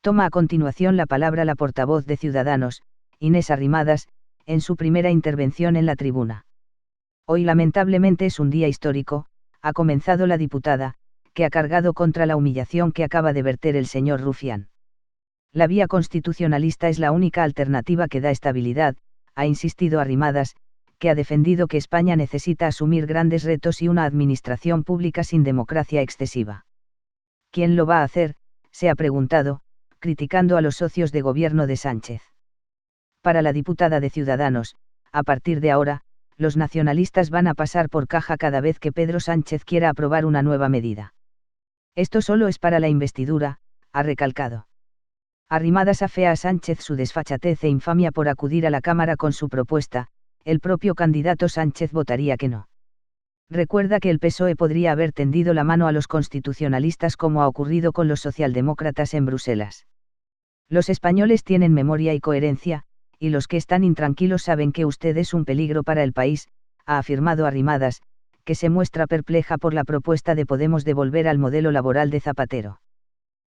Toma a continuación la palabra la portavoz de Ciudadanos, Inés Arrimadas, en su primera intervención en la tribuna. Hoy lamentablemente es un día histórico, ha comenzado la diputada, que ha cargado contra la humillación que acaba de verter el señor Rufián. La vía constitucionalista es la única alternativa que da estabilidad, ha insistido Arrimadas, que ha defendido que España necesita asumir grandes retos y una administración pública sin democracia excesiva. ¿Quién lo va a hacer?, se ha preguntado, criticando a los socios de gobierno de Sánchez. Para la diputada de Ciudadanos, a partir de ahora, los nacionalistas van a pasar por caja cada vez que Pedro Sánchez quiera aprobar una nueva medida. Esto solo es para la investidura, ha recalcado. Arrimadas afea a Sánchez su desfachatez e infamia por acudir a la Cámara con su propuesta, el propio candidato Sánchez votaría que no. Recuerda que el PSOE podría haber tendido la mano a los constitucionalistas como ha ocurrido con los socialdemócratas en Bruselas. Los españoles tienen memoria y coherencia, y los que están intranquilos saben que usted es un peligro para el país, ha afirmado Arrimadas, que se muestra perpleja por la propuesta de Podemos de volver al modelo laboral de Zapatero.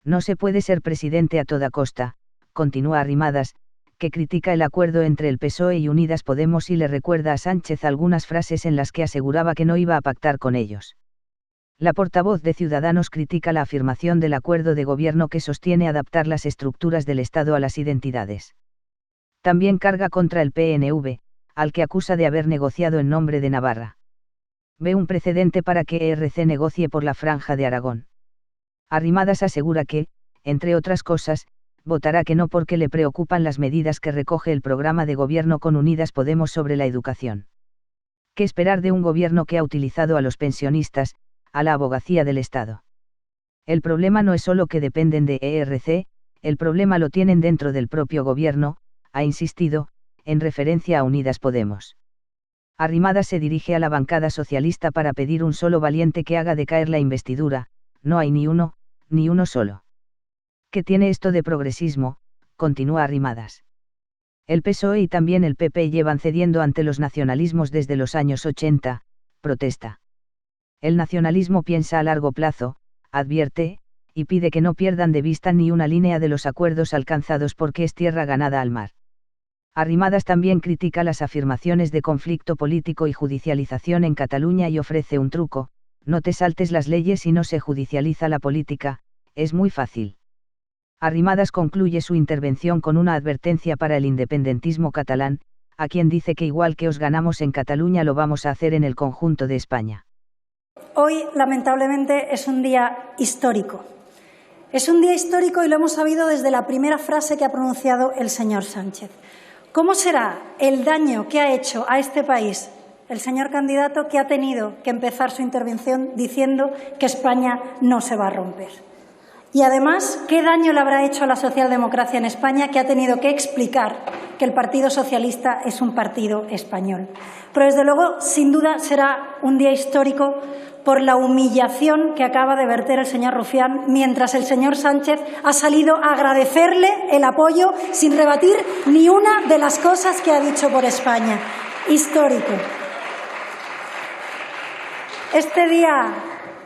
No se puede ser presidente a toda costa, continúa Arrimadas, que critica el acuerdo entre el PSOE y Unidas Podemos y le recuerda a Sánchez algunas frases en las que aseguraba que no iba a pactar con ellos. La portavoz de Ciudadanos critica la afirmación del acuerdo de gobierno que sostiene adaptar las estructuras del Estado a las identidades. También carga contra el PNV, al que acusa de haber negociado en nombre de Navarra. Ve un precedente para que ERC negocie por la Franja de Aragón. Arrimadas asegura que, entre otras cosas, votará que no porque le preocupan las medidas que recoge el programa de gobierno con Unidas Podemos sobre la educación. ¿Qué esperar de un gobierno que ha utilizado a los pensionistas, a la abogacía del Estado? El problema no es solo que dependen de ERC, el problema lo tienen dentro del propio gobierno, ha insistido, en referencia a Unidas Podemos. Arrimadas se dirige a la bancada socialista para pedir un solo valiente que haga decaer la investidura, no hay ni uno solo. ¿Qué tiene esto de progresismo?, continúa Arrimadas. El PSOE y también el PP llevan cediendo ante los nacionalismos desde los años 80, protesta. El nacionalismo piensa a largo plazo, advierte, y pide que no pierdan de vista ni una línea de los acuerdos alcanzados porque es tierra ganada al mar. Arrimadas también critica las afirmaciones de conflicto político y judicialización en Cataluña y ofrece un truco: no te saltes las leyes y no se judicializa la política, es muy fácil. Arrimadas concluye su intervención con una advertencia para el independentismo catalán, a quien dice que igual que os ganamos en Cataluña lo vamos a hacer en el conjunto de España. Hoy, lamentablemente, es un día histórico. Es un día histórico y lo hemos sabido desde la primera frase que ha pronunciado el señor Sánchez. ¿Cómo será el daño que ha hecho a este país el señor candidato que ha tenido que empezar su intervención diciendo que España no se va a romper? Y además, ¿qué daño le habrá hecho a la socialdemocracia en España que ha tenido que explicar que el Partido Socialista es un partido español? Pero desde luego, sin duda, será un día histórico por la humillación que acaba de verter el señor Rufián, mientras el señor Sánchez ha salido a agradecerle el apoyo sin rebatir ni una de las cosas que ha dicho por España. Histórico. Este día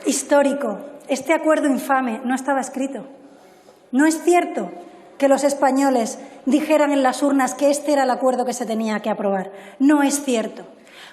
histórico, este acuerdo infame, no estaba escrito. No es cierto que los españoles dijeran en las urnas que este era el acuerdo que se tenía que aprobar. No es cierto.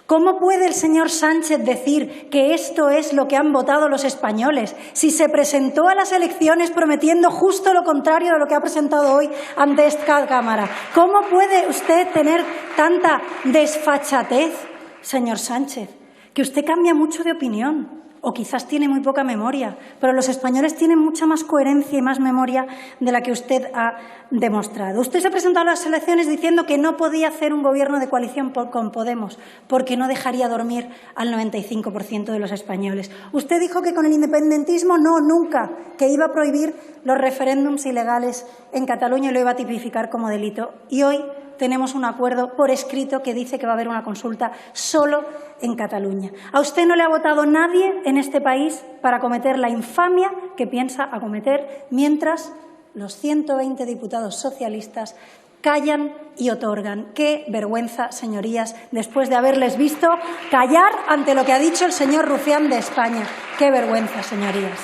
¿Cómo puede el señor Sánchez decir que esto es lo que han votado los españoles si se presentó a las elecciones prometiendo justo lo contrario de lo que ha presentado hoy ante esta Cámara? ¿Cómo puede usted tener tanta desfachatez, señor Sánchez? Que usted cambia mucho de opinión. O quizás tiene muy poca memoria, pero los españoles tienen mucha más coherencia y más memoria de la que usted ha demostrado. Usted se presentó a las elecciones diciendo que no podía hacer un gobierno de coalición con Podemos, porque no dejaría dormir al 95% de los españoles. Usted dijo que con el independentismo no, nunca, que iba a prohibir los referéndums ilegales en Cataluña y lo iba a tipificar como delito. Y hoy tenemos un acuerdo por escrito que dice que va a haber una consulta solo en Cataluña. A usted no le ha votado nadie en este país para cometer la infamia que piensa acometer, mientras los 120 diputados socialistas callan y otorgan. ¡Qué vergüenza, señorías, después de haberles visto callar ante lo que ha dicho el señor Rufián de España! ¡Qué vergüenza, señorías!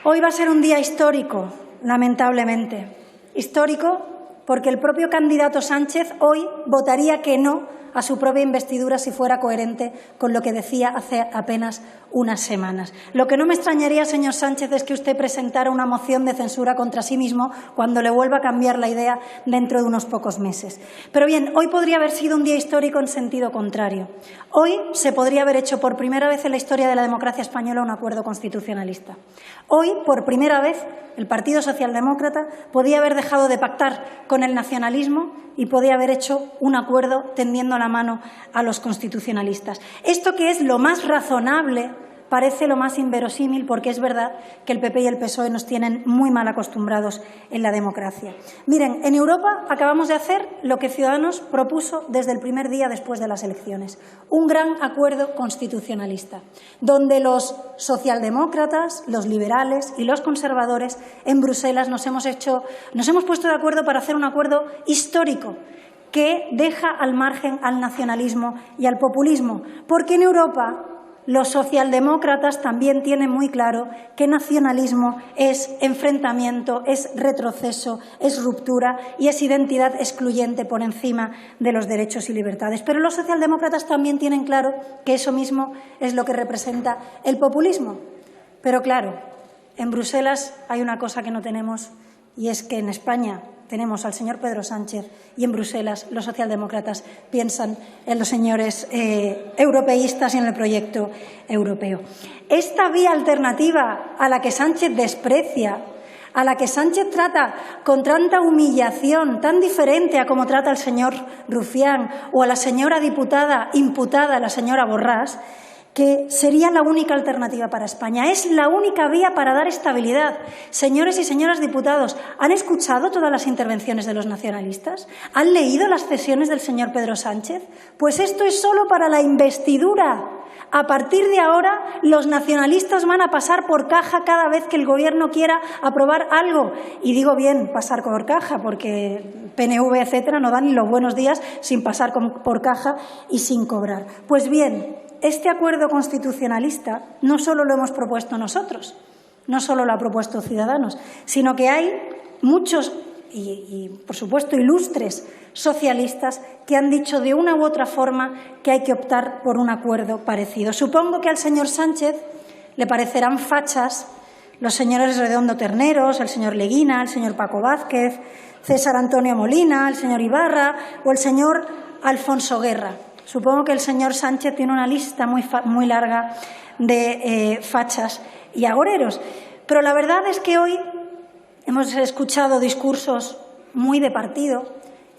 Hoy va a ser un día histórico, lamentablemente. Histórico porque el propio candidato Sánchez hoy votaría que no a su propia investidura si fuera coherente con lo que decía hace apenas unas semanas. Lo que no me extrañaría, señor Sánchez, es que usted presentara una moción de censura contra sí mismo cuando le vuelva a cambiar la idea dentro de unos pocos meses. Pero bien, hoy podría haber sido un día histórico en sentido contrario. Hoy se podría haber hecho por primera vez en la historia de la democracia española un acuerdo constitucionalista. Hoy, por primera vez, el Partido Socialdemócrata podía haber dejado de pactar con el nacionalismo y podía haber hecho un acuerdo tendiendo la mano a los constitucionalistas. Esto, que es lo más razonable, parece lo más inverosímil, porque es verdad que el PP y el PSOE nos tienen muy mal acostumbrados en la democracia. Miren, en Europa acabamos de hacer lo que Ciudadanos propuso desde el primer día después de las elecciones, un gran acuerdo constitucionalista, donde los socialdemócratas, los liberales y los conservadores en Bruselas nos hemos puesto de acuerdo para hacer un acuerdo histórico que deja al margen al nacionalismo y al populismo, porque en Europa los socialdemócratas también tienen muy claro que nacionalismo es enfrentamiento, es retroceso, es ruptura y es identidad excluyente por encima de los derechos y libertades. Pero los socialdemócratas también tienen claro que eso mismo es lo que representa el populismo. Pero claro, en Bruselas hay una cosa que no tenemos, y es que en España tenemos al señor Pedro Sánchez y en Bruselas los socialdemócratas piensan en los señores europeístas y en el proyecto europeo. Esta vía alternativa a la que Sánchez desprecia, a la que Sánchez trata con tanta humillación, tan diferente a como trata al señor Rufián o a la señora diputada imputada, la señora Borràs, que sería la única alternativa para España. Es la única vía para dar estabilidad. Señores y señoras diputados, ¿han escuchado todas las intervenciones de los nacionalistas? ¿Han leído las cesiones del señor Pedro Sánchez? Pues esto es solo para la investidura. A partir de ahora, los nacionalistas van a pasar por caja cada vez que el Gobierno quiera aprobar algo. Y digo bien, pasar por caja, porque PNV, etcétera, no dan ni los buenos días sin pasar por caja y sin cobrar. Pues bien, este acuerdo constitucionalista no solo lo hemos propuesto nosotros, no solo lo ha propuesto Ciudadanos, sino que hay muchos y por supuesto, ilustres socialistas que han dicho de una u otra forma que hay que optar por un acuerdo parecido. Supongo que al señor Sánchez le parecerán fachas los señores Redondo Terneros, el señor Leguina, el señor Paco Vázquez, César Antonio Molina, el señor Ibarra o el señor Alfonso Guerra. Supongo que el señor Sánchez tiene una lista muy larga de fachas y agoreros. Pero la verdad es que hoy hemos escuchado discursos muy de partido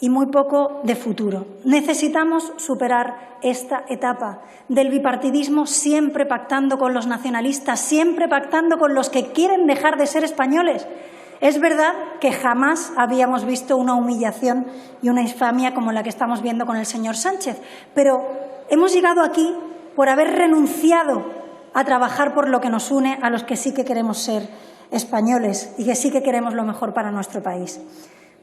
y muy poco de futuro. Necesitamos superar esta etapa del bipartidismo, siempre pactando con los nacionalistas, siempre pactando con los que quieren dejar de ser españoles. Es verdad que jamás habíamos visto una humillación y una infamia como la que estamos viendo con el señor Sánchez, pero hemos llegado aquí por haber renunciado a trabajar por lo que nos une a los que sí que queremos ser españoles y que sí que queremos lo mejor para nuestro país.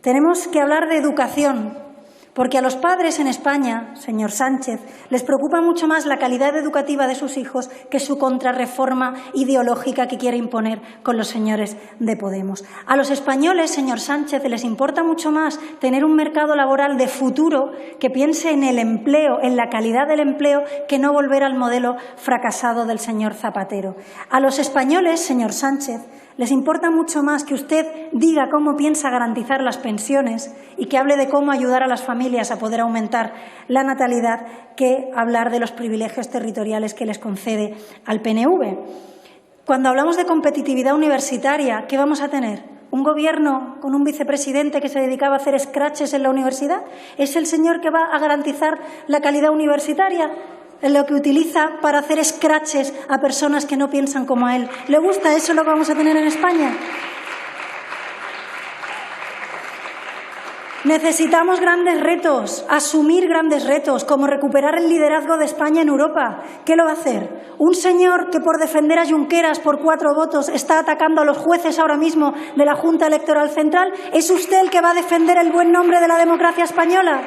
Tenemos que hablar de educación, porque a los padres en España, señor Sánchez, les preocupa mucho más la calidad educativa de sus hijos que su contrarreforma ideológica que quiere imponer con los señores de Podemos. A los españoles, señor Sánchez, les importa mucho más tener un mercado laboral de futuro que piense en el empleo, en la calidad del empleo, que no volver al modelo fracasado del señor Zapatero. A los españoles, señor Sánchez, les importa mucho más que usted diga cómo piensa garantizar las pensiones y que hable de cómo ayudar a las familias a poder aumentar la natalidad que hablar de los privilegios territoriales que les concede al PNV. Cuando hablamos de competitividad universitaria, ¿qué vamos a tener? ¿Un gobierno con un vicepresidente que se dedicaba a hacer scratches en la universidad? ¿Es el señor que va a garantizar la calidad universitaria? En lo que utiliza para hacer scratches a personas que no piensan como a él. ¿Le gusta eso lo que vamos a tener en España? Necesitamos grandes retos, asumir grandes retos, como recuperar el liderazgo de España en Europa. ¿Qué lo va a hacer? ¿Un señor que por defender a Junqueras por 4 votos está atacando a los jueces ahora mismo de la Junta Electoral Central? ¿Es usted el que va a defender el buen nombre de la democracia española?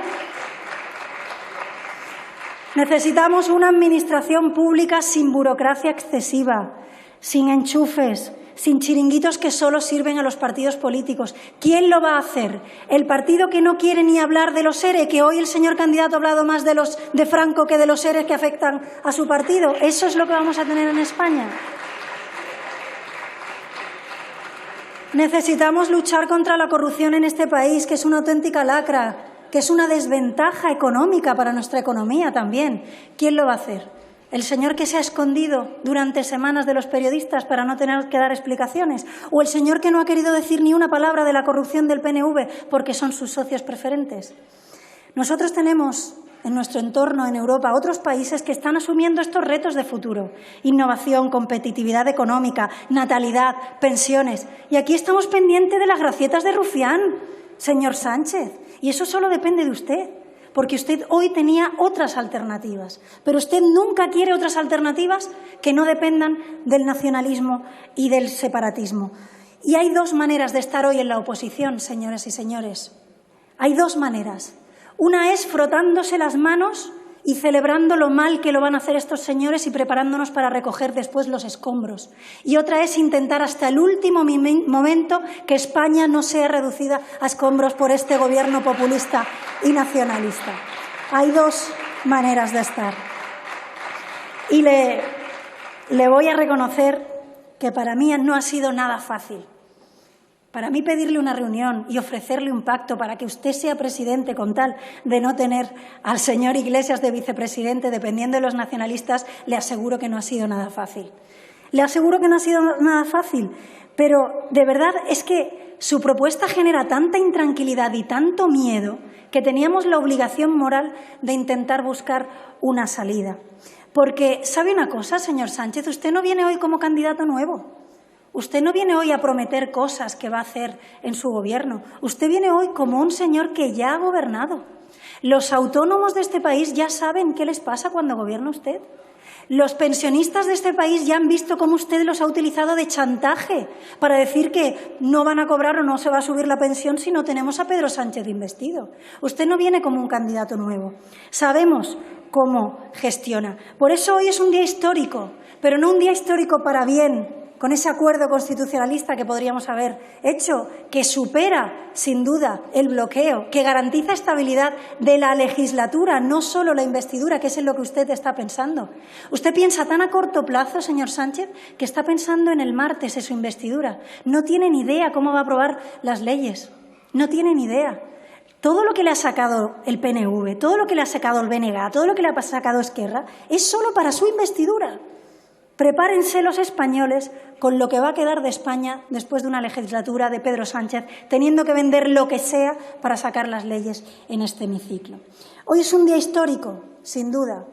Necesitamos una administración pública sin burocracia excesiva, sin enchufes, sin chiringuitos que solo sirven a los partidos políticos. ¿Quién lo va a hacer? ¿El partido que no quiere ni hablar de los ERE, que hoy el señor candidato ha hablado más de Franco que de los ERE que afectan a su partido? ¿Eso es lo que vamos a tener en España? Necesitamos luchar contra la corrupción en este país, que es una auténtica lacra, que es una desventaja económica para nuestra economía también. ¿Quién lo va a hacer? ¿El señor que se ha escondido durante semanas de los periodistas para no tener que dar explicaciones? ¿O el señor que no ha querido decir ni una palabra de la corrupción del PNV porque son sus socios preferentes? Nosotros tenemos en nuestro entorno, en Europa, otros países que están asumiendo estos retos de futuro. Innovación, competitividad económica, natalidad, pensiones. Y aquí estamos pendientes de las gracietas de Rufián, señor Sánchez. Y eso solo depende de usted, porque usted hoy tenía otras alternativas. Pero usted nunca quiere otras alternativas que no dependan del nacionalismo y del separatismo. Y hay dos maneras de estar hoy en la oposición, señoras y señores. Hay dos maneras. Una es frotándose las manos y celebrando lo mal que lo van a hacer estos señores y preparándonos para recoger después los escombros. Y otra es intentar hasta el último momento que España no sea reducida a escombros por este gobierno populista y nacionalista. Hay dos maneras de estar. Y le voy a reconocer que para mí no ha sido nada fácil. Para mí pedirle una reunión y ofrecerle un pacto para que usted sea presidente con tal de no tener al señor Iglesias de vicepresidente dependiendo de los nacionalistas, le aseguro que no ha sido nada fácil. Le aseguro que no ha sido nada fácil, pero de verdad es que su propuesta genera tanta intranquilidad y tanto miedo que teníamos la obligación moral de intentar buscar una salida. Porque, ¿sabe una cosa, señor Sánchez? Usted no viene hoy como candidato nuevo. Usted no viene hoy a prometer cosas que va a hacer en su gobierno. Usted viene hoy como un señor que ya ha gobernado. Los autónomos de este país ya saben qué les pasa cuando gobierna usted. Los pensionistas de este país ya han visto cómo usted los ha utilizado de chantaje para decir que no van a cobrar o no se va a subir la pensión si no tenemos a Pedro Sánchez investido. Usted no viene como un candidato nuevo. Sabemos cómo gestiona. Por eso hoy es un día histórico, pero no un día histórico para bien, con ese acuerdo constitucionalista que podríamos haber hecho, que supera, sin duda, el bloqueo, que garantiza estabilidad de la legislatura, no solo la investidura, que es en lo que usted está pensando. Usted piensa tan a corto plazo, señor Sánchez, que está pensando en el martes de su investidura. No tiene ni idea cómo va a aprobar las leyes. No tiene ni idea. Todo lo que le ha sacado el PNV, todo lo que le ha sacado el BNG, todo lo que le ha sacado Esquerra, es solo para su investidura. Prepárense los españoles con lo que va a quedar de España después de una legislatura de Pedro Sánchez, teniendo que vender lo que sea para sacar las leyes en este hemiciclo. Hoy es un día histórico, sin duda.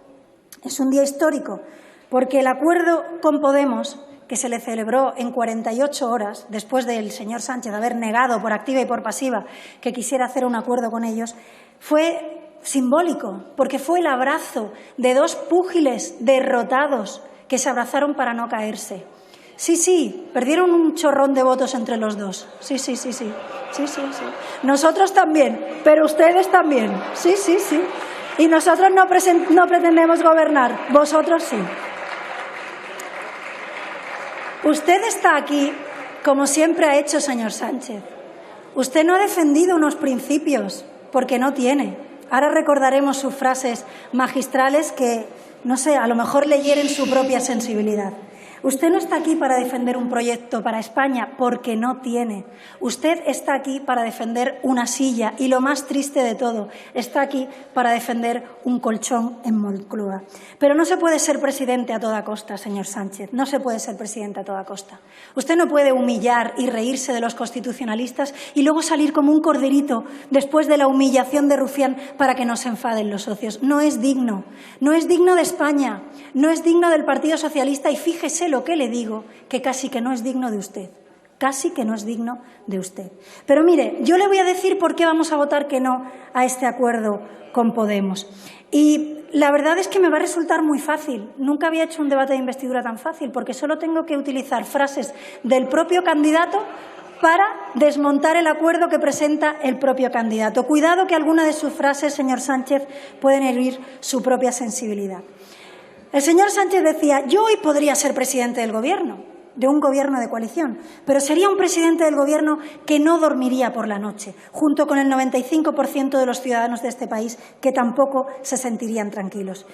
Es un día histórico porque el acuerdo con Podemos, que se le celebró en 48 horas, después del señor Sánchez haber negado por activa y por pasiva que quisiera hacer un acuerdo con ellos, fue simbólico, porque fue el abrazo de dos púgiles derrotados que se abrazaron para no caerse. Sí, perdieron un chorrón de votos entre los dos. Sí. Nosotros también, pero ustedes también. Sí. Y nosotros no pretendemos gobernar, vosotros sí. Usted está aquí, como siempre ha hecho, señor Sánchez. Usted no ha defendido unos principios, porque no tiene. Ahora recordaremos sus frases magistrales que, no sé, a lo mejor le hieren su propia sensibilidad. Usted no está aquí para defender un proyecto para España porque no tiene. Usted está aquí para defender una silla y, lo más triste de todo, está aquí para defender un colchón en Moncloa. Pero no se puede ser presidente a toda costa, señor Sánchez. No se puede ser presidente a toda costa. Usted no puede humillar y reírse de los constitucionalistas y luego salir como un corderito después de la humillación de Rufián para que no se enfaden los socios. No es digno. No es digno de España. No es digno del Partido Socialista y fíjese lo que le digo, que casi que no es digno de usted. Casi que no es digno de usted. Pero mire, yo le voy a decir por qué vamos a votar que no a este acuerdo con Podemos. Y la verdad es que me va a resultar muy fácil. Nunca había hecho un debate de investidura tan fácil, porque solo tengo que utilizar frases del propio candidato para desmontar el acuerdo que presenta el propio candidato. Cuidado que alguna de sus frases, señor Sánchez, pueden herir su propia sensibilidad. El señor Sánchez decía, yo hoy podría ser presidente del Gobierno. de un gobierno de coalición, pero sería un presidente del gobierno que no dormiría por la noche, junto con el 95% de los ciudadanos de este país que tampoco se sentirían tranquilos.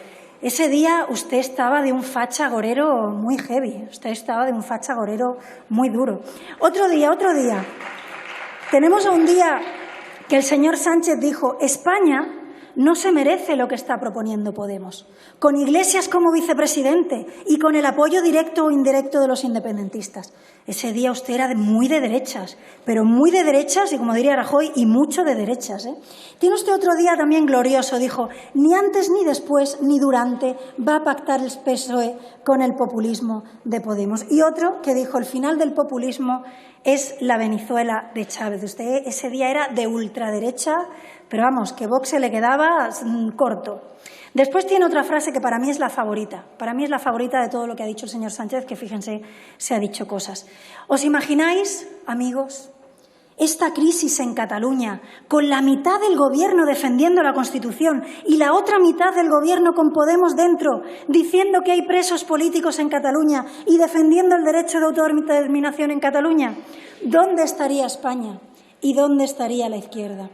Ese día usted estaba de un facha agorero muy heavy, usted estaba de un facha agorero muy duro. Otro día, tenemos un día que el señor Sánchez dijo: España no se merece lo que está proponiendo Podemos, con Iglesias como vicepresidente y con el apoyo directo o indirecto de los independentistas. Ese día usted era muy de derechas, pero muy de derechas y, como diría Rajoy, y mucho de derechas, ¿eh? Tiene usted otro día también glorioso, dijo: ni antes ni después ni durante va a pactar el PSOE con el populismo de Podemos. Y otro que dijo: el final del populismo es la Venezuela de Chávez. Usted ese día era de ultraderecha, pero vamos, que Vox se le quedaba corto. Después tiene otra frase que para mí es la favorita. Para mí es la favorita de todo lo que ha dicho el señor Sánchez, que fíjense, se ha dicho cosas. ¿Os imagináis, amigos, esta crisis en Cataluña, con la mitad del Gobierno defendiendo la Constitución y la otra mitad del Gobierno con Podemos dentro, diciendo que hay presos políticos en Cataluña y defendiendo el derecho de autodeterminación en Cataluña? ¿Dónde estaría España? ¿Y dónde estaría la izquierda?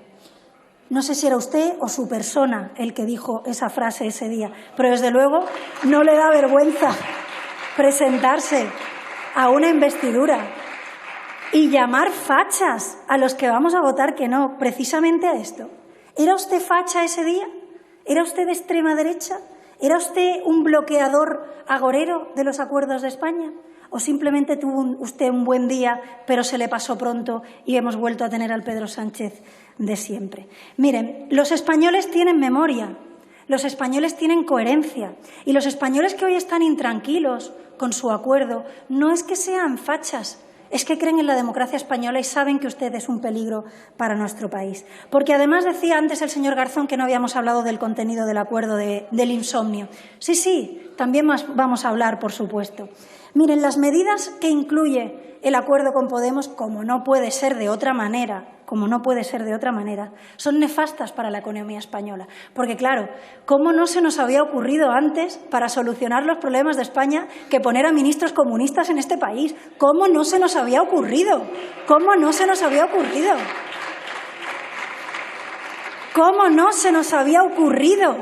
No sé si era usted o su persona el que dijo esa frase ese día, pero desde luego no le da vergüenza presentarse a una investidura y llamar fachas a los que vamos a votar que no, precisamente a esto. ¿Era usted facha ese día? ¿Era usted de extrema derecha? ¿Era usted un bloqueador agorero de los acuerdos de España? ¿O simplemente tuvo usted un buen día, pero se le pasó pronto y hemos vuelto a tener al Pedro Sánchez de siempre? Miren, los españoles tienen memoria, los españoles tienen coherencia y los españoles que hoy están intranquilos con su acuerdo no es que sean fachas, es que creen en la democracia española y saben que usted es un peligro para nuestro país. Porque además decía antes el señor Garzón que no habíamos hablado del contenido del acuerdo del insomnio. Sí, también vamos a hablar, por supuesto. Miren, las medidas que incluye el acuerdo con Podemos, como no puede ser de otra manera, son nefastas para la economía española. Porque, claro, ¿cómo no se nos había ocurrido antes, para solucionar los problemas de España, que poner a ministros comunistas en este país? ¿Cómo no se nos había ocurrido? ¿Cómo no se nos había ocurrido? ¿Cómo no se nos había ocurrido?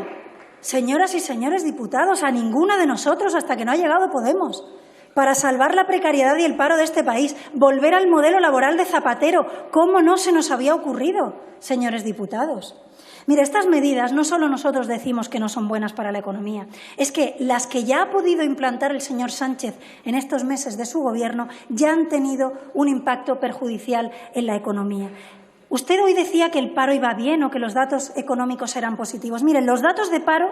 Señoras y señores diputados, a ninguno de nosotros hasta que no ha llegado Podemos. Para salvar la precariedad y el paro de este país, volver al modelo laboral de Zapatero. ¿Cómo no se nos había ocurrido, señores diputados? Mire, estas medidas no solo nosotros decimos que no son buenas para la economía, es que las que ya ha podido implantar el señor Sánchez en estos meses de su gobierno ya han tenido un impacto perjudicial en la economía. Usted hoy decía que el paro iba bien o que los datos económicos eran positivos. Miren, los datos de paro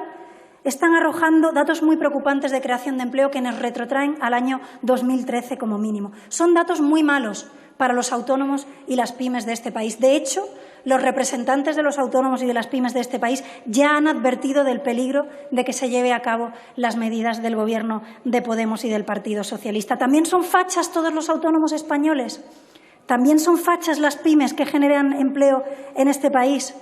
están arrojando datos muy preocupantes de creación de empleo que nos retrotraen al año 2013 como mínimo. Son datos muy malos para los autónomos y las pymes de este país. De hecho, los representantes de los autónomos y de las pymes de este país ya han advertido del peligro de que se lleve a cabo las medidas del Gobierno de Podemos y del Partido Socialista. También son fachas todos los autónomos españoles. También son fachas las pymes que generan empleo en este país.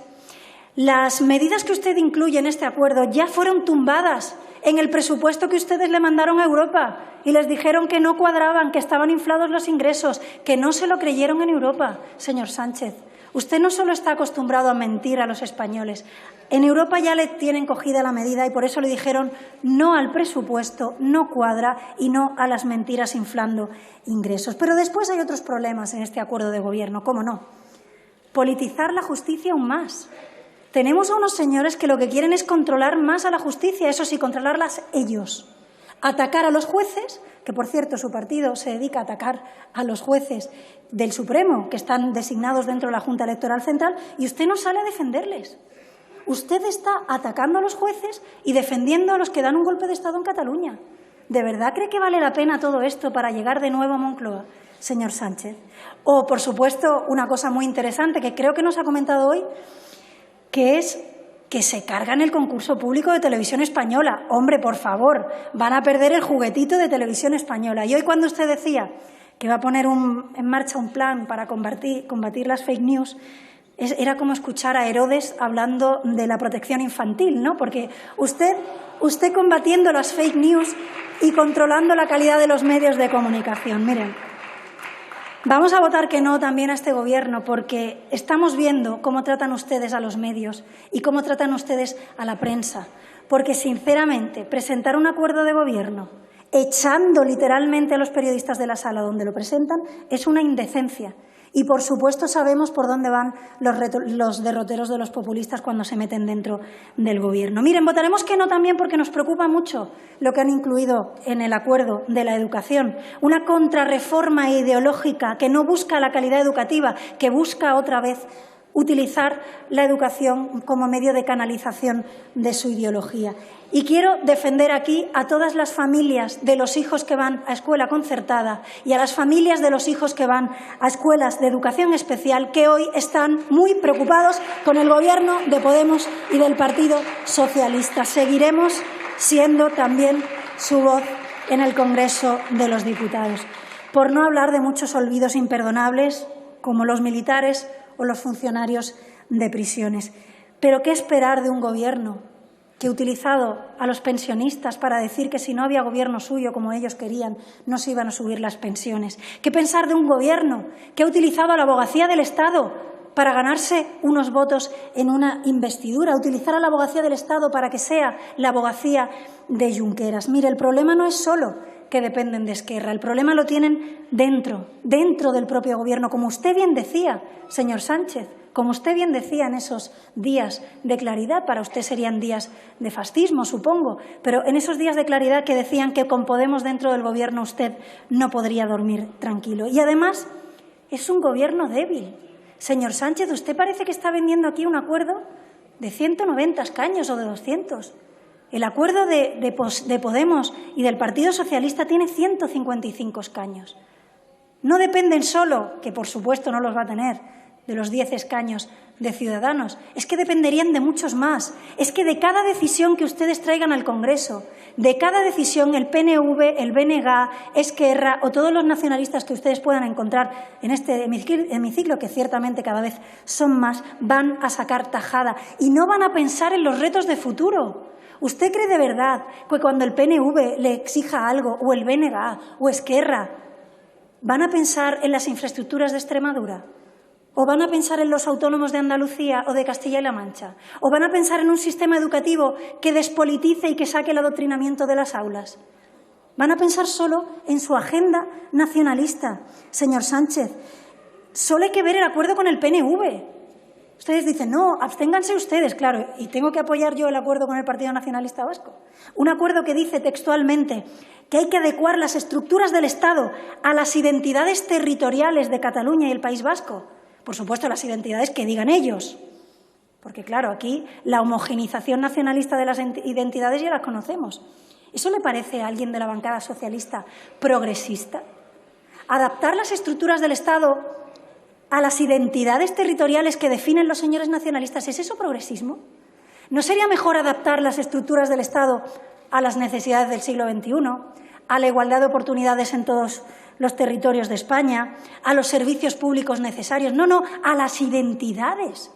Las medidas que usted incluye en este acuerdo ya fueron tumbadas en el presupuesto que ustedes le mandaron a Europa y les dijeron que no cuadraban, que estaban inflados los ingresos, que no se lo creyeron en Europa, señor Sánchez. Usted no solo está acostumbrado a mentir a los españoles, en Europa ya le tienen cogida la medida y por eso le dijeron no al presupuesto, no cuadra y no a las mentiras inflando ingresos. Pero después hay otros problemas en este acuerdo de gobierno, ¿cómo no? Politizar la justicia aún más. Tenemos a unos señores que lo que quieren es controlar más a la justicia, eso sí, controlarlas ellos. Atacar a los jueces, que por cierto su partido se dedica a atacar a los jueces del Supremo, que están designados dentro de la Junta Electoral Central, y usted no sale a defenderles. Usted está atacando a los jueces y defendiendo a los que dan un golpe de Estado en Cataluña. ¿De verdad cree que vale la pena todo esto para llegar de nuevo a Moncloa, señor Sánchez? O, por supuesto, una cosa muy interesante que creo que nos ha comentado hoy, que es que se cargan el concurso público de Televisión Española. Hombre, por favor, van a perder el juguetito de Televisión Española. Y hoy cuando usted decía que va a poner en marcha un plan para combatir las fake news, Era como escuchar a Herodes hablando de la protección infantil, ¿no? Porque usted combatiendo las fake news y controlando la calidad de los medios de comunicación. Miren, vamos a votar que no también a este Gobierno porque estamos viendo cómo tratan ustedes a los medios y cómo tratan ustedes a la prensa. Porque, sinceramente, presentar un acuerdo de Gobierno echando literalmente a los periodistas de la sala donde lo presentan es una indecencia. Y, por supuesto, sabemos por dónde van los derroteros de los populistas cuando se meten dentro del Gobierno. Miren, votaremos que no también porque nos preocupa mucho lo que han incluido en el acuerdo de la educación. Una contrarreforma ideológica que no busca la calidad educativa, que busca otra vez utilizar la educación como medio de canalización de su ideología. Y quiero defender aquí a todas las familias de los hijos que van a escuela concertada y a las familias de los hijos que van a escuelas de educación especial que hoy están muy preocupados con el Gobierno de Podemos y del Partido Socialista. Seguiremos siendo también su voz en el Congreso de los Diputados. Por no hablar de muchos olvidos imperdonables, como los militares o los funcionarios de prisiones. Pero ¿qué esperar de un Gobierno que ha utilizado a los pensionistas para decir que si no había Gobierno suyo, como ellos querían, no se iban a subir las pensiones? ¿Qué pensar de un Gobierno que ha utilizado a la abogacía del Estado para ganarse unos votos en una investidura, utilizar a la abogacía del Estado para que sea la abogacía de Junqueras? Mire, el problema no es solo que dependen de Esquerra, el problema lo tienen dentro del propio Gobierno, como usted bien decía, señor Sánchez, como usted bien decía en esos días de claridad. Para usted serían días de fascismo, supongo, pero en esos días de claridad que decían que con Podemos dentro del Gobierno usted no podría dormir tranquilo. Y además es un Gobierno débil. Señor Sánchez, usted parece que está vendiendo aquí un acuerdo de 190 escaños o de 200. El acuerdo de Podemos y del Partido Socialista tiene 155 escaños. No dependen solo, que por supuesto no los va a tener, de los 10 escaños de Ciudadanos. Es que dependerían de muchos más. Es que de cada decisión que ustedes traigan al Congreso, de cada decisión el PNV, el BNG, Esquerra o todos los nacionalistas que ustedes puedan encontrar en este hemiciclo, que ciertamente cada vez son más, van a sacar tajada y no van a pensar en los retos de futuro. ¿Usted cree de verdad que cuando el PNV le exija algo, o el BNG, o Esquerra, van a pensar en las infraestructuras de Extremadura? ¿O van a pensar en los autónomos de Andalucía o de Castilla y La Mancha? ¿O van a pensar en un sistema educativo que despolitice y que saque el adoctrinamiento de las aulas? Van a pensar solo en su agenda nacionalista. Señor Sánchez, solo hay que ver el acuerdo con el PNV. Ustedes dicen, no, absténganse ustedes, claro, y tengo que apoyar yo el acuerdo con el Partido Nacionalista Vasco. Un acuerdo que dice textualmente que hay que adecuar las estructuras del Estado a las identidades territoriales de Cataluña y el País Vasco. Por supuesto, las identidades que digan ellos. Porque, claro, aquí la homogeneización nacionalista de las identidades ya las conocemos. ¿Eso le parece a alguien de la bancada socialista progresista? Adaptar las estructuras del Estado a las identidades territoriales que definen los señores nacionalistas, ¿es eso progresismo? ¿No sería mejor adaptar las estructuras del Estado a las necesidades del siglo XXI, a la igualdad de oportunidades en todos los territorios de España, a los servicios públicos necesarios? No, a las identidades.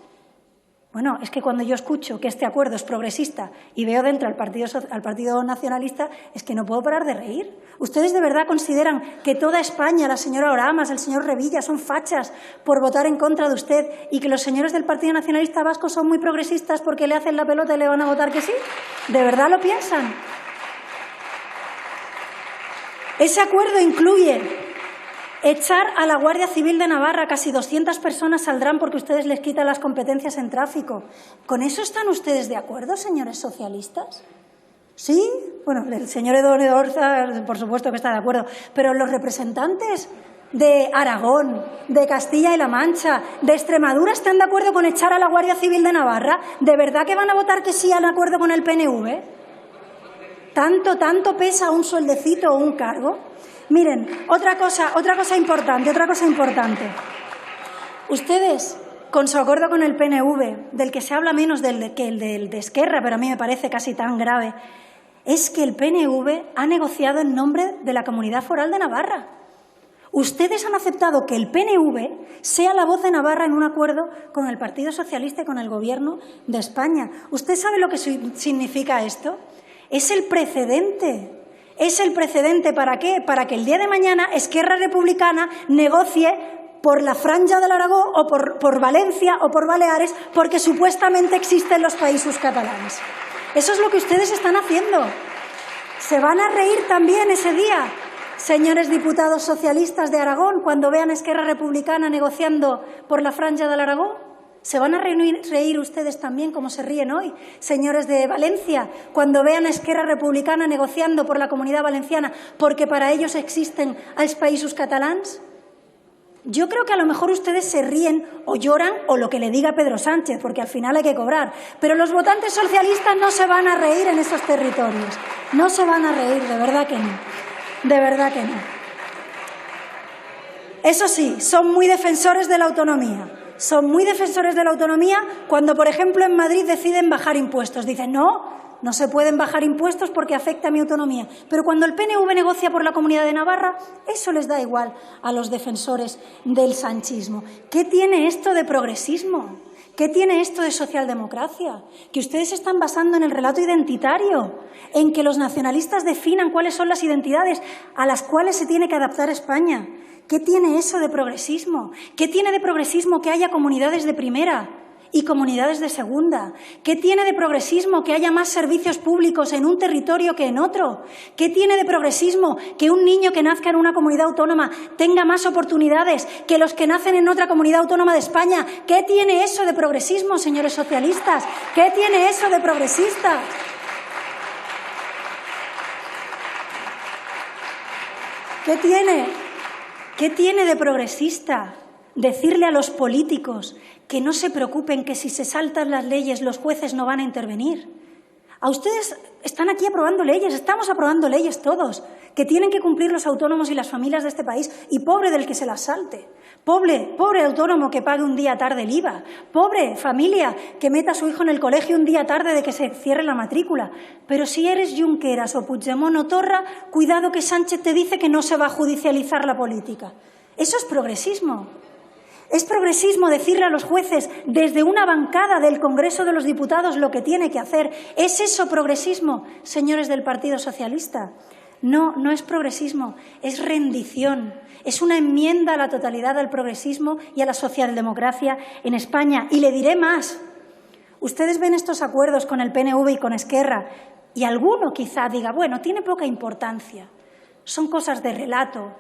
Bueno, es que cuando yo escucho que este acuerdo es progresista y veo dentro al Partido Nacionalista, es que no puedo parar de reír. ¿Ustedes de verdad consideran que toda España, la señora Oramas, el señor Revilla, son fachas por votar en contra de usted y que los señores del Partido Nacionalista Vasco son muy progresistas porque le hacen la pelota y le van a votar que sí? ¿De verdad lo piensan? Ese acuerdo incluye echar a la Guardia Civil de Navarra. Casi 200 personas saldrán porque ustedes les quitan las competencias en tráfico. ¿Con eso están ustedes de acuerdo, señores socialistas? ¿Sí? Bueno, el señor Eduardo Orza, por supuesto que está de acuerdo, pero los representantes de Aragón, de Castilla y La Mancha, de Extremadura, ¿están de acuerdo con echar a la Guardia Civil de Navarra? ¿De verdad que van a votar que sí al acuerdo con el PNV? ¿Tanto pesa un sueldecito o un cargo? Miren, otra cosa importante. Ustedes, con su acuerdo con el PNV, del que se habla menos que el de Esquerra, pero a mí me parece casi tan grave, es que el PNV ha negociado en nombre de la Comunidad Foral de Navarra. Ustedes han aceptado que el PNV sea la voz de Navarra en un acuerdo con el Partido Socialista y con el Gobierno de España. ¿Usted sabe lo que significa esto? Es el precedente. ¿Es el precedente para qué? Para que el día de mañana Esquerra Republicana negocie por la Franja del Aragó o por Valencia o por Baleares, porque supuestamente existen los països catalans. Eso es lo que ustedes están haciendo. Se van a reír también ese día, señores diputados socialistas de Aragón, cuando vean a Esquerra Republicana negociando por la Franja del Aragó. ¿Se van a reír ustedes también, como se ríen hoy, señores de Valencia, cuando vean a Esquerra Republicana negociando por la Comunitat Valenciana porque para ellos existen els països catalans? Yo creo que a lo mejor ustedes se ríen o lloran o lo que le diga Pedro Sánchez, porque al final hay que cobrar. Pero los votantes socialistas no se van a reír en esos territorios. No se van a reír, de verdad que no. De verdad que no. Eso sí, son muy defensores de la autonomía. Son muy defensores de la autonomía cuando, por ejemplo, en Madrid deciden bajar impuestos. Dicen, no se pueden bajar impuestos porque afecta a mi autonomía. Pero cuando el PNV negocia por la Comunidad de Navarra, eso les da igual a los defensores del sanchismo. ¿Qué tiene esto de progresismo? ¿Qué tiene esto de socialdemocracia? Que ustedes se están basando en el relato identitario, en que los nacionalistas definan cuáles son las identidades a las cuales se tiene que adaptar España. ¿Qué tiene eso de progresismo? ¿Qué tiene de progresismo que haya comunidades de primera y comunidades de segunda? ¿Qué tiene de progresismo que haya más servicios públicos en un territorio que en otro? ¿Qué tiene de progresismo que un niño que nazca en una comunidad autónoma tenga más oportunidades que los que nacen en otra comunidad autónoma de España? ¿Qué tiene eso de progresismo, señores socialistas? ¿Qué tiene eso de progresista? ¿Qué tiene de progresista decirle a los políticos que no se preocupen, que si se saltan las leyes los jueces no van a intervenir? A ustedes están aquí aprobando leyes, estamos aprobando leyes todos, que tienen que cumplir los autónomos y las familias de este país, y pobre del que se las salte. Pobre autónomo que pague un día tarde el IVA. Pobre familia que meta a su hijo en el colegio un día tarde de que se cierre la matrícula. Pero si eres Junqueras o Puigdemont o Torra, cuidado que Sánchez te dice que no se va a judicializar la política. Eso es progresismo. Es progresismo decirle a los jueces desde una bancada del Congreso de los Diputados lo que tiene que hacer. ¿Es eso progresismo, señores del Partido Socialista? No, no es progresismo, es rendición. Es una enmienda a la totalidad al progresismo y a la socialdemocracia en España. Y le diré más. Ustedes ven estos acuerdos con el PNV y con Esquerra y alguno quizá diga, bueno, tiene poca importancia. Son cosas de relato,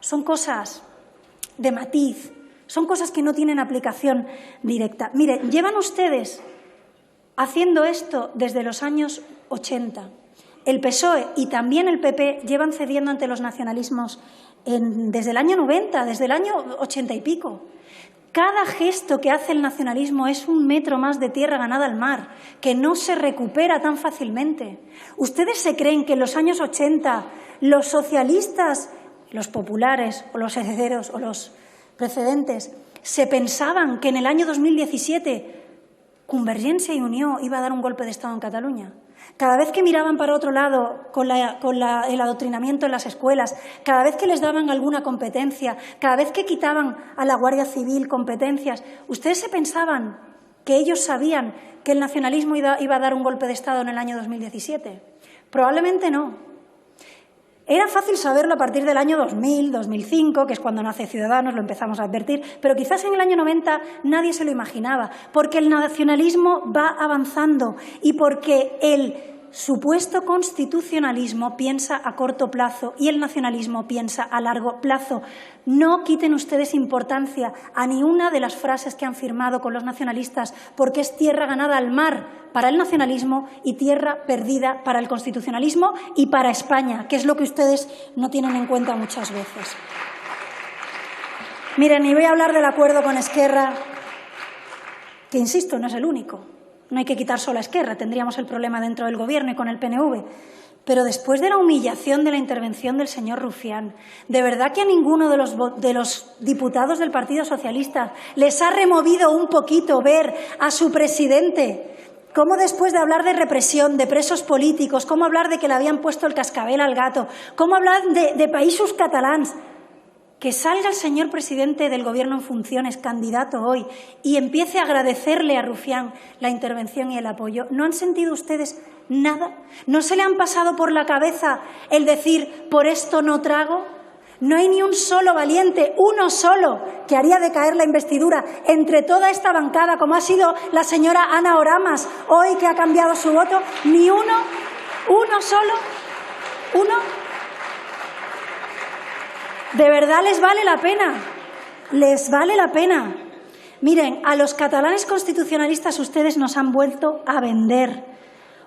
son cosas de matiz, son cosas que no tienen aplicación directa. Mire, llevan ustedes haciendo esto desde los años 80. El PSOE y también el PP llevan cediendo ante los nacionalismos desde el año 90, desde el año 80 y pico. Cada gesto que hace el nacionalismo es un metro más de tierra ganada al mar, que no se recupera tan fácilmente. ¿Ustedes se creen que en los años 80 los socialistas, los populares o los herederos o los precedentes se pensaban que en el año 2017 Convergencia y Unió iba a dar un golpe de Estado en Cataluña? Cada vez que miraban para otro lado con el adoctrinamiento en las escuelas, cada vez que les daban alguna competencia, cada vez que quitaban a la Guardia Civil competencias, ¿ustedes se pensaban que ellos sabían que el nacionalismo iba a dar un golpe de Estado en el año 2017? Probablemente no. Era fácil saberlo a partir del año 2000, 2005, que es cuando nace Ciudadanos, lo empezamos a advertir, pero quizás en el año 90 nadie se lo imaginaba, porque el nacionalismo va avanzando y porque el supuesto constitucionalismo piensa a corto plazo y el nacionalismo piensa a largo plazo. No quiten ustedes importancia a ni una de las frases que han firmado con los nacionalistas, porque es tierra ganada al mar para el nacionalismo y tierra perdida para el constitucionalismo y para España, que es lo que ustedes no tienen en cuenta muchas veces. Miren, y voy a hablar del acuerdo con Esquerra, que insisto, no es el único. No hay que quitar solo a Esquerra, tendríamos el problema dentro del Gobierno y con el PNV. Pero después de la humillación de la intervención del señor Rufián, ¿de verdad que a ninguno de los diputados del Partido Socialista les ha removido un poquito ver a su presidente? ¿Cómo después de hablar de represión, de presos políticos, cómo hablar de que le habían puesto el cascabel al gato, cómo hablar de països catalans, que salga el señor presidente del Gobierno en funciones, candidato hoy, y empiece a agradecerle a Rufián la intervención y el apoyo. ¿No han sentido ustedes nada? ¿No se le han pasado por la cabeza el decir, por esto no trago? No hay ni un solo valiente, uno solo, que haría decaer la investidura entre toda esta bancada, como ha sido la señora Ana Oramas, hoy que ha cambiado su voto. Ni uno solo, uno. De verdad les vale la pena, les vale la pena. Miren, a los catalanes constitucionalistas ustedes nos han vuelto a vender.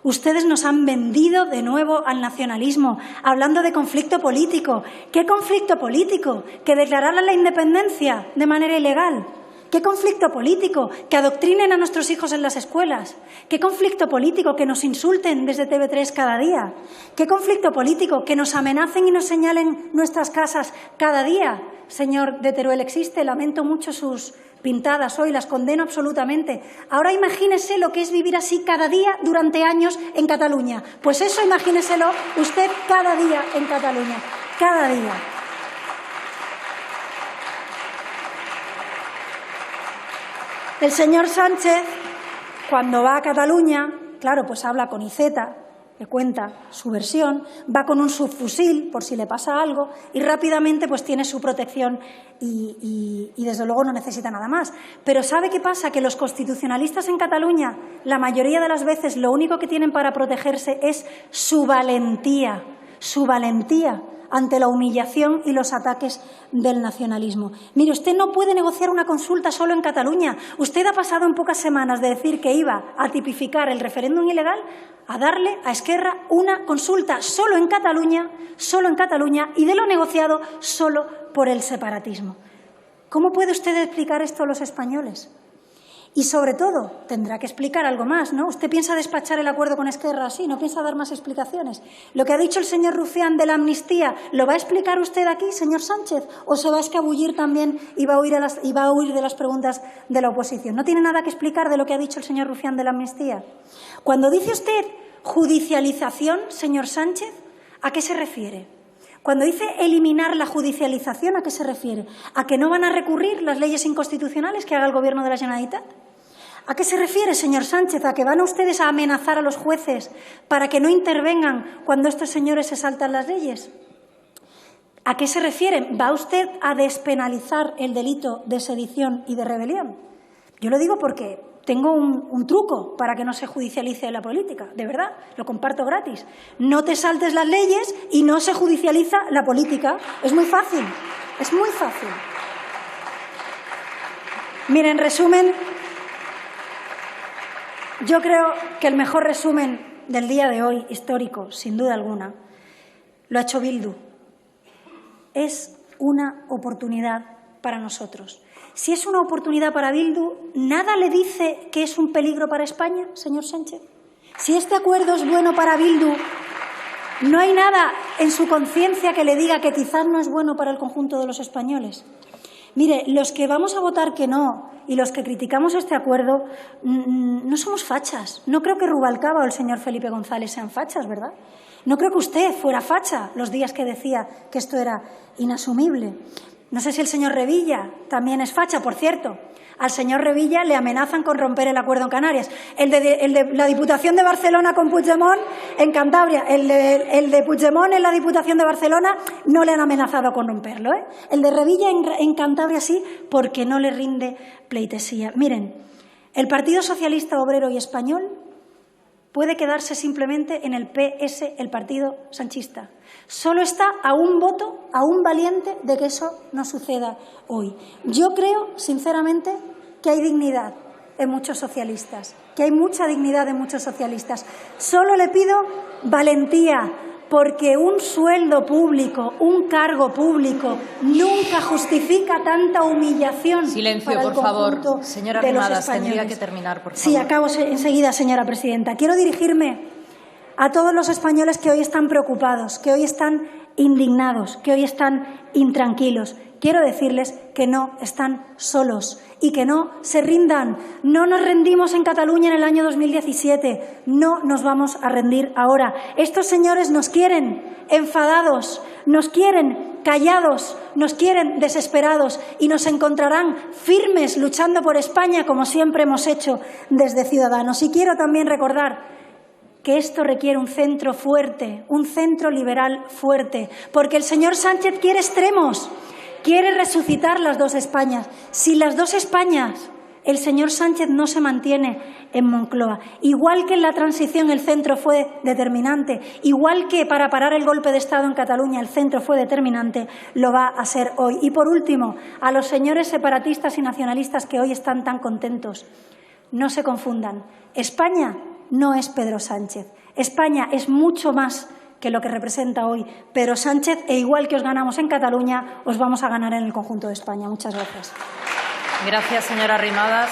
Ustedes nos han vendido de nuevo al nacionalismo, hablando de conflicto político. ¿Qué conflicto político? ¿Que declararan la independencia de manera ilegal? ¿Qué conflicto político? ¿Que adoctrinen a nuestros hijos en las escuelas? ¿Qué conflicto político? ¿Que nos insulten desde TV3 cada día? ¿Qué conflicto político? ¿Que nos amenacen y nos señalen nuestras casas cada día? Señor de Teruel, existe, lamento mucho sus pintadas hoy, las condeno absolutamente. Ahora imagínese lo que es vivir así cada día durante años en Cataluña. Pues eso imagíneselo usted cada día en Cataluña, cada día. El señor Sánchez, cuando va a Cataluña, claro, pues habla con Iceta, le cuenta su versión, va con un subfusil por si le pasa algo y rápidamente pues tiene su protección y desde luego no necesita nada más. Pero ¿sabe qué pasa? Que los constitucionalistas en Cataluña, la mayoría de las veces, lo único que tienen para protegerse es su valentía ante la humillación y los ataques del nacionalismo. Mire, usted no puede negociar una consulta solo en Cataluña. Usted ha pasado en pocas semanas de decir que iba a tipificar el referéndum ilegal a darle a Esquerra una consulta solo en Cataluña y de lo negociado solo por el separatismo. ¿Cómo puede usted explicar esto a los españoles? Y sobre todo, tendrá que explicar algo más, ¿no? ¿Usted piensa despachar el acuerdo con Esquerra así? ¿No piensa dar más explicaciones? Lo que ha dicho el señor Rufián de la amnistía, ¿lo va a explicar usted aquí, señor Sánchez? ¿O se va a escabullir también y va a huir de las preguntas de la oposición? ¿No tiene nada que explicar de lo que ha dicho el señor Rufián de la amnistía? Cuando dice usted judicialización, señor Sánchez, ¿a qué se refiere? Cuando dice eliminar la judicialización, ¿a qué se refiere? ¿A que no van a recurrir las leyes inconstitucionales que haga el Gobierno de la Generalitat? ¿A qué se refiere, señor Sánchez? ¿A que van ustedes a amenazar a los jueces para que no intervengan cuando estos señores se saltan las leyes? ¿A qué se refiere? ¿Va usted a despenalizar el delito de sedición y de rebelión? Yo lo digo porque tengo un truco para que no se judicialice la política, de verdad, lo comparto gratis. No te saltes las leyes y no se judicializa la política. Es muy fácil, es muy fácil. Mira, en resumen, yo creo que el mejor resumen del día de hoy, histórico, sin duda alguna, lo ha hecho Bildu. Es una oportunidad para nosotros. Si es una oportunidad para Bildu, ¿nada le dice que es un peligro para España, señor Sánchez? Si este acuerdo es bueno para Bildu, ¿no hay nada en su conciencia que le diga que quizás no es bueno para el conjunto de los españoles? Mire, los que vamos a votar que no y los que criticamos este acuerdo no somos fachas. No creo que Rubalcaba o el señor Felipe González sean fachas, ¿verdad? No creo que usted fuera facha los días que decía que esto era inasumible. No sé si el señor Revilla también es facha, por cierto. Al señor Revilla le amenazan con romper el acuerdo en Canarias. El de la Diputación de Barcelona con Puigdemont en Cantabria, el de Puigdemont en la Diputación de Barcelona no le han amenazado con romperlo, ¿eh? El de Revilla en Cantabria sí, porque no le rinde pleitesía. Miren, el Partido Socialista Obrero y Español puede quedarse simplemente en el PS, el partido sanchista. Solo está a un voto, a un valiente de que eso no suceda hoy. Yo creo, sinceramente, que hay dignidad en muchos socialistas, que hay mucha dignidad en muchos socialistas. Solo le pido valentía, porque un sueldo público, un cargo público, nunca justifica tanta humillación. Silencio, para el por favor. conjunto Señora de los Arrimadas, españoles. tendría que terminar, por favor. Sí, acabo enseguida, señora presidenta. Quiero dirigirme a todos los españoles que hoy están preocupados, que hoy están indignados, que hoy están intranquilos. quiero decirles que no están solos y que no se rindan. No nos rendimos en Cataluña en el año 2017, no nos vamos a rendir ahora. Estos señores nos quieren enfadados, nos quieren callados, nos quieren desesperados y nos encontrarán firmes luchando por España como siempre hemos hecho desde Ciudadanos. Y quiero también recordar que esto requiere un centro fuerte, un centro liberal fuerte, porque el señor Sánchez quiere extremos, quiere resucitar las dos Españas. Si las dos Españas, el señor Sánchez no se mantiene en Moncloa, igual que en la transición el centro fue determinante, igual que para parar el golpe de Estado en Cataluña el centro fue determinante, lo va a ser hoy. Y por último, a los señores separatistas y nacionalistas que hoy están tan contentos, no se confundan. España no es Pedro Sánchez. España es mucho más que lo que representa hoy Pedro Sánchez e igual que os ganamos en Cataluña, os vamos a ganar en el conjunto de España. Muchas gracias. Gracias, señora Arrimadas.